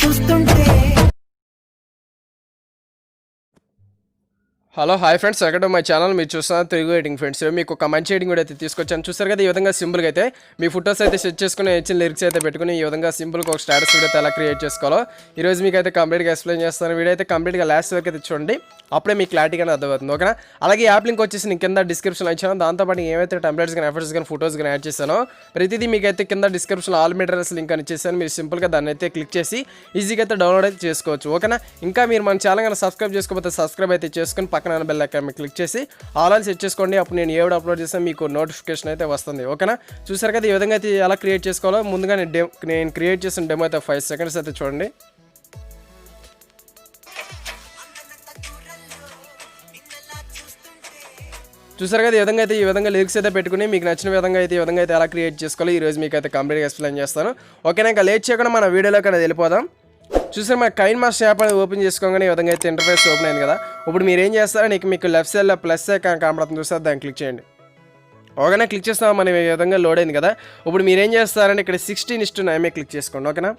చూస్తుంటే hello hi friends, welcome to my channel. మీరు చూస్తున్నారు తెలుగు ఎడిటింగ్ ఫ్రెండ్స్. మీకు ఒక మంచి ఎడిటింగ్ కూడా అయితే తీసుకొచ్చాను. చూస్తారు కదా, ఈ విధంగా సింపుల్గా అయితే మీ ఫోటోస్ అయితే సెట్ చేసుకుని ఇచ్చిన లిరిక్స్ అయితే పెట్టుకుని ఈ విధంగా సింపుల్గా ఒక స్టేటస్ వీడియో అయితే ఎలా క్రియేట్ చేసుకోవాలో ఈరోజు మీకు అయితే కంప్లీట్గా ఎక్స్ప్లెయిన్ చేస్తాను. వీడియో అయితే కంప్లీట్గా లాస్ట్ వరకు అయితే చూడండి, అప్పుడే మీకు క్లారిటీగా అర్థమవుతుంది. ఓకేనా? అలాగే యాప్ లింక్ వచ్చేసి నేను కింద డిస్క్రిప్షన్లో ఇచ్చాను. దాంతోపాటు ఏవైతే టెంప్లెట్స్ కానీ ఎఫర్ట్స్ కానీ ఫోటోస్ కానీ యాడ్ చేశానో ప్రతిదీ మీకు అయితే కింద డిస్క్రిప్షన్లో ఆల్ మెటీరియల్స్ లింక్ అని ఇచ్చేసాను. మీరు సింపుల్గా దాన్ని అయితే క్లిక్ చేసి ఈజీగా అయితే డౌన్లోడ్ అయితే చేసుకోవచ్చు. ఓకేనా? ఇంకా మీరు మన ఛానల్ కానీ సబ్స్క్రైబ్ చేసుకోకపోతే సబ్స్క్రైబ్ అయితే చేసుకుని పక్కన బెల్ ఐకాన్ క్లిక్ చేసి ఆల్ అని సెట్ చేసుకోండి. అప్పుడు నేను ఏడు అప్లోడ్ చేస్తే మీకు నోటిఫికేషన్ అయితే వస్తుంది. ఓకేనా? చూసారు కదా, ఈ విధంగా అయితే ఎలా క్రియేట్ చేసుకోవాలో ముందుగా నేను క్రియేట్ చేసిన డెమో అయితే 5 సెకండ్స్ అయితే చూడండి. చూసారు కదా, ఈ విధంగా లిరిక్స్ అయితే పెట్టుకుని మీకు నచ్చిన విధంగా అయితే ఈ విధంగా అయితే ఎలా క్రియేట్ చేసుకోవాలి ఈరోజు మీకు అయితే కంప్లీట్గా ఎక్స్ప్లెయిన్ చేస్తాను. ఓకేనా? ఇంకా లేట్ చేయకుండా మన వీడియోలోకి అనేది వెళ్ళిపోదాం. చూసారు, మన కైన్మాస్టర్ యాప్ అనేది ఓపెన్ చేసుకోగానే ఈ విధంగా అయితే ఇంటర్ఫేస్ ఓపెన్ అయింది కదా. ఇప్పుడు మీరు ఏం చేస్తారో మీకు లెఫ్ట్ సైడ్లో ప్లస్ కనపడుతుంది, చూస్తారు, దాన్ని క్లిక్ చేయండి. ఓకేనా? క్లిక్ చేస్తాం, మనం ఈ విధంగా లోడ్ అయింది కదా. ఇప్పుడు మీరు ఏం చేస్తారంటే ఇక్కడ 16:9 క్లిక్ చేసుకోండి. ఓకేనా?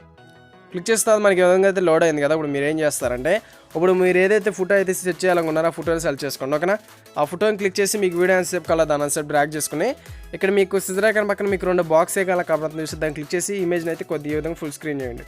క్లిక్ చేస్తే మనకి ఈ విధంగా అయితే లోడ్ అయింది కదా. ఇప్పుడు మీరు ఏం చేస్తారంటే ఇప్పుడు మీరు ఏదైతే ఫోటో అయితే సెట్ చేయాలనుకున్నారో ఆ ఫోటోని సెలెక్ట్ చేసుకోండి. ఓకేనా? ఆ ఫోటోని క్లిక్ చేసి మీకు వీడియో అన్సేపు కల దాని అన్సేపు డ్రాగ్ చేసుకుని ఇక్కడ మీకు సిజర్ ఐకాన్ పక్కన మీకు 2 బాక్స్ ఐకాన్లు కనపడుతుంది, చూసి దాన్ని క్లిక్ చేసి ఇమేజ్ని అయితే కొద్దిగా ఈ విధంగా ఫుల్ స్క్రీన్ చేయండి.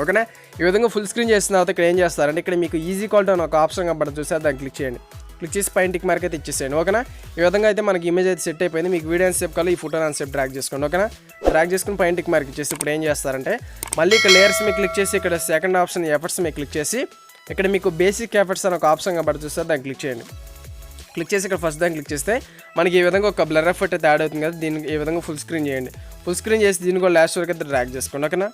ఓకేనా? ఈ విధంగా ఫుల్ స్క్రీన్ చేసిన తర్వాత ఇక్కడ ఏం చేస్తారంటే ఇక్కడ మీకు ఈజీ క్వాలిటీ అని ఒక ఆప్షన్ కనబడుతుంది, చూసారు, దాన్ని క్లిక్ చేయండి. క్లిక్ చేసి పైన టిక్ మార్క్ అయితే ఇచ్చేసేయండి. ఓకేనా? ఈ విధంగా అయితే మనకి ఇమేజ్ అయితే సెట్ అయిపోయింది. మీకు వీడియో సేపు కల్లా ఈ ఫోటోని అన్సేపు డ్రాగ్ చేసుకోండి. ఓకేనా? డ్రాగ్ చేసుకుని పైన టిక్ మార్క్ ఇచ్చేసి ఇప్పుడు ఏం చేస్తారంటే మళ్ళీ ఇక్కడ లేయర్స్ మీకు క్లిక్ చేసి ఇక్కడ సెకండ్ ఆప్షన్ ఎఫర్ట్స్ మీకు క్లిక్ చేసి ఇక్కడ మీకు బేసిక్ ఎఫర్ట్స్ అని ఒక ఆప్షన్ కనబడుతుంది, చూస్తారు, దాన్ని క్లిక్ చేయండి. క్లిక్ చేసి ఇక్కడ ఫస్ట్ దాన్ని క్లిక్ చేస్తే మనకి ఈ విధంగా ఒక బ్లర్ ఎఫెక్ట్ అయితే యాడ్ అవుతుంది కదా. దీనికి ఈ విధంగా ఫుల్ స్క్రీన్ చేయండి. ఫుల్ స్క్రీన్ చేసి దీన్ని కూడా లాస్ట్ వరకు అయితే డ్రాగ్ చేసుకోండి. ఓకేనా?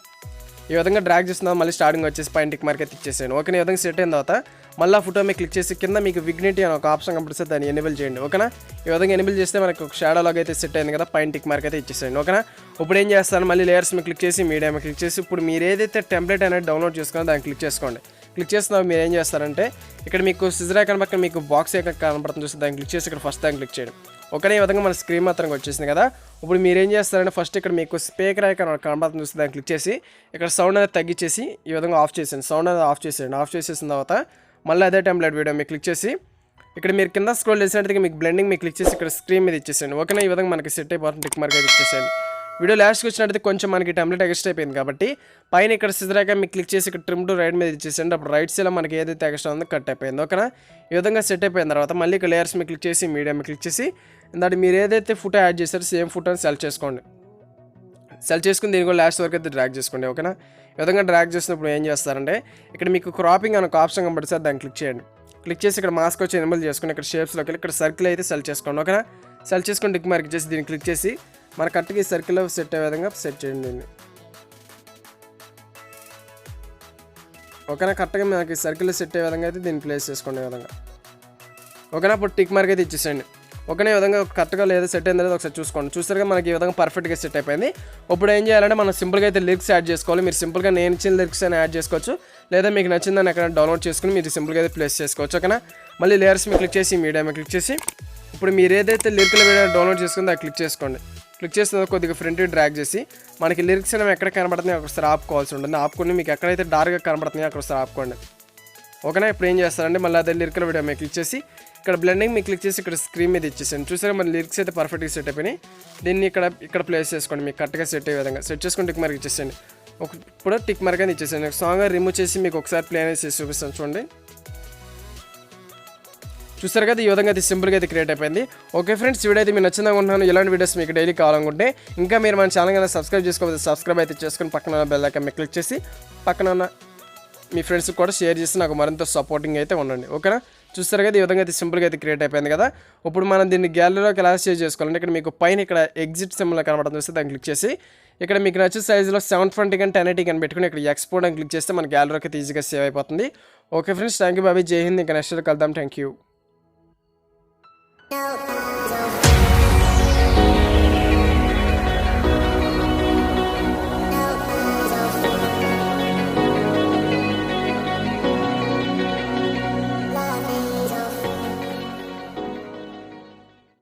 ఈ విధంగా డ్రాగ్ చేస్తున్నా మళ్ళీ స్టార్టింగ్ వచ్చేసి పైన టిక్ మార్క్ అయితే ఇచ్చేసాను. ఓకేనా? ఈ విధంగా సెట్ అయిన తర్వాత మళ్ళీ ఆ ఫోటో మీకు క్లిక్ చేసి కింద మీకు విగ్నిటీ అని ఒక ఆప్షన్ కనిపిస్తే దాన్ని ఎనేబుల్ చేయండి. ఓకేనా? ఈ విధంగా ఎనేబుల్ చేస్తే మనకు ఒక షాడో లాగా అయితే సెట్ అయింది కదా. పైన టిక్ మార్క్ అయితే ఇచ్చేసాను. ఓకేనా? ఇప్పుడు ఏం చేస్తాను, మళ్ళీ లేయర్స్ మీకు క్లిక్ చేసి మీడియా మీద క్లిక్ చేసి ఇప్పుడు మీరు ఏదైతే టెంప్లెట్ అనేది డౌన్లోడ్ చేసుకున్నా దాన్ని క్లిక్ చేసుకోండి. క్లిక్ చేస్తున్నా మీరు ఏం చేస్తారంటే ఇక్కడ మీకు సిజర్ ఐకాన్ పక్కన మీకు బాక్స్ ఐకాన్ కనపడుతుంది, చూస్తే దాన్ని క్లిక్ చేసి ఇక్కడ ఫస్ట్ దాన్ని క్లిక్ చేయండి. ఓకేనా? ఈ విధంగా మన స్క్రీన్ మాత్రం వచ్చేసింది కదా. ఇప్పుడు మీరు ఏం చేస్తారంటే ఫస్ట్ ఇక్కడ మీకు స్పీకర్ ఐకాన్ కనపడుతుంది, చూస్తే దాన్ని క్లిక్ చేసి ఇక్కడ సౌండ్ అనేది తగ్గించేసి ఈ విధంగా ఆఫ్ చేసేయండి. సౌండ్ అనేది ఆఫ్ చేసేయండి. ఆఫ్ చేసేసిన తర్వాత మళ్ళీ అదే టెంప్లెట్ వీడియో మీకు క్లిక్ చేసి ఇక్కడ మీరు కింద స్క్రోల్ చేసినట్టుగా మీకు బ్లెండింగ్ మీకు క్లిక్ చేసి ఇక్కడ స్క్రీన్ మీద ఇచ్చేసేయండి. ఓకేనా? ఈ విధంగా మనకి సెట్ అయిపోతుంది. టిక్ మార్క్ అయితే ఇచ్చేసేయండి. వీడియో లాస్ట్కి వచ్చినట్టయితే కొంచెం మనకి టెంప్లెట్ ఎక్స్ట్రా అయిపోయింది కాబట్టి పైన ఇక్కడ సిజర్ ఐకాన్ మీకు క్లిక్ చేసి ఇక్కడ ట్రిమ్ టు రైట్ మీద ఇచ్చేసేయండి. అప్పుడు రైట్ సైడ్లో మనకి ఏదైతే ఎక్స్ట్రా ఉందో కట్ అయిపోయింది. ఓకేనా? ఈ విధంగా సెట్ అయిపోయిన తర్వాత మళ్ళీ ఇక్కడ లేయర్స్ మీకు క్లిక్ చేసి మీడియా మీద క్లిక్ చేసి దాన్ని మీరు ఏదైతే ఫోటో యాడ్ చేస్తారో సేమ్ ఫోటోని సెలెక్ట్ చేసుకోండి. సెలెక్ట్ చేసుకుని దీన్ని కూడా లాస్ట్ వరకు అయితే డ్రాగ్ చేసుకోండి. ఓకేనా? ఈ విధంగా డ్రాగ్ చేసినప్పుడు ఏం చేస్తారంటే ఇక్కడ మీకు క్రాపింగ్ అని ఒక ఆప్షన్ కనబడుతుంది, దాన్ని క్లిక్ చేయండి. క్లిక్ చేసి ఇక్కడ మాస్క్ వచ్చి ఎనేబుల్ చేసుకుని ఇక్కడ షేప్స్లోకి వెళ్ళి ఇక్కడ సర్కిల్ అయితే సెలెక్ట్ చేసుకోండి. ఓకేనా? సెలెక్ట్ చేసుకుని టిక్ మార్క్ చేసి దీన్ని క్లిక్ చేసి మన కరెక్ట్గా ఈ సర్కిల్లో సెట్ అయ్యే విధంగా సెట్ చేయండి దీన్ని. ఓకేనా? కరెక్ట్గా మనకి సర్కిల్లో సెట్ అయ్యే విధంగా అయితే దీన్ని ప్లేస్ చేసుకోండి. ఈ విధంగా. ఓకేనా? ఇప్పుడు టిక్ మార్క్ అయితే ఇచ్చేసేయండి. ఓకేనా? ఈ విధంగా కరెక్ట్గా లేదా సెట్ అయిందో ఒకసారి చూసుకోండి. చూస్తారుగా మనకి ఈ విధంగా పర్ఫెక్ట్గా సెట్ అయిపోయింది. ఇప్పుడు ఏం చేయాలంటే మనం సింపుల్గా అయితే లిరిక్స్ యాడ్ చేసుకోవాలి. మీరు సింపుల్గా నేను ఇచ్చిన లిరిక్స్ అని యాడ్ చేసుకోవచ్చు, లేదా మీకు నచ్చిందని ఎక్కడ డౌన్లోడ్ చేసుకుని మీరు సింపుల్గా అయితే ప్లేస్ చేసుకోవచ్చు. ఓకేనా? మళ్ళీ లేయర్స్ మీద క్లిక్ చేసి మీడియా మీద క్లిక్ చేసి ఇప్పుడు మీరు ఏదైతే లిరికల్ వీడియో డౌన్లోడ్ చేసుకుందో అది క్లిక్ చేసుకోండి. క్లిక్ చేసిన కొద్దిగా ఫ్రంట్ డ్రాగ్ చేసి మనకి లిరిక్స్ అనేవి ఎక్కడ కనబడుతున్నాయి అక్కడ ఒకసారి ఆపుకోవాల్సి ఉంటుంది. ఆపుకొని మీకు ఎక్కడైతే డార్క్గా కనబడుతున్నాయో అక్కడ ఒకసారి ఆపుకోండి. ఓకేనా? ఇప్పుడు ఏం చేస్తారంటే మళ్ళీ అదే లిరికల్ వీడియో మీద క్లిక్ చేసి ఇక్కడ బ్లెండింగ్ మీకు క్లిక్ చేసి ఇక్కడ స్క్రీన్ మీద ఇచ్చేసాను. చూసారా మన లిరిక్స్ అయితే పర్ఫెక్ట్గా సెట్ అయిపోయినాయి. దీన్ని ఇక్కడ ప్లేస్ చేసుకోండి. మీకు కరెక్ట్గా సెట్ అయ్యే విధంగా సెట్ చేసుకొని టిక్ మార్క్ ఇచ్చేసండి. ఇప్పుడు టిక్ మార్క్ అని ఇచ్చేసాను. సాంగ్ రిమూవ్ చేసి మీకు ఒకసారి ప్లే అనేది చేసి చూపిస్తాను, చూడండి. చూస్తారు కదా, ఈ విధంగా అయితే సింపుల్గా అయితే క్రియేట్ అయిపోయింది. ఓకే ఫ్రెండ్స్, వీడియో అయితే మీరు నచ్చిందా అనుకుంటున్నాను. ఇలాంటి వీడియోస్ మీకు డైలీ కావాలనుకుంటే ఇంకా మీరు మన ఛానల్ కన్నా సబ్స్క్రైబ్ చేసుకోకపోతే సబ్స్క్రైబ్ అయితే చేసుకొని పక్కన బెల్ ఐకాన్ మీద క్లిక్ చేసి పక్కన ఉన్న మీ ఫ్రెండ్స్కి కూడా షేర్ చేసి నాకు మరింత సపోర్టింగ్ అయితే ఉండండి. ఓకేనా? చూస్తారు కదా, ఈ విధంగా అయితే సింపుల్గా అయితే క్రియేట్ అయిపోయింది కదా. ఇప్పుడు మనం దీన్ని గ్యాలరీలోకి ఎలా సేవ్ చేసుకోవాలంటే ఇక్కడ మీకు పైన ఇక్కడ ఎగ్జిట్ సింబల్ కనబడుతుంది, చూస్తే దాన్ని క్లిక్ చేసి ఇక్కడ మీకు నచ్చిన సైజులో 720 కానీ 1080 కానీ పెట్టుకుని ఇక్కడ ఎక్స్పోర్ట్ అని క్లిక్ చేస్తే మన గ్యాలరీకి అయితే ఈజీగా సేవ్ అయిపోతుంది. Okay friends, thank you Bobby, జై హింద్. ఇంకా నెక్స్ట్ కలుద్దాం. Thank you.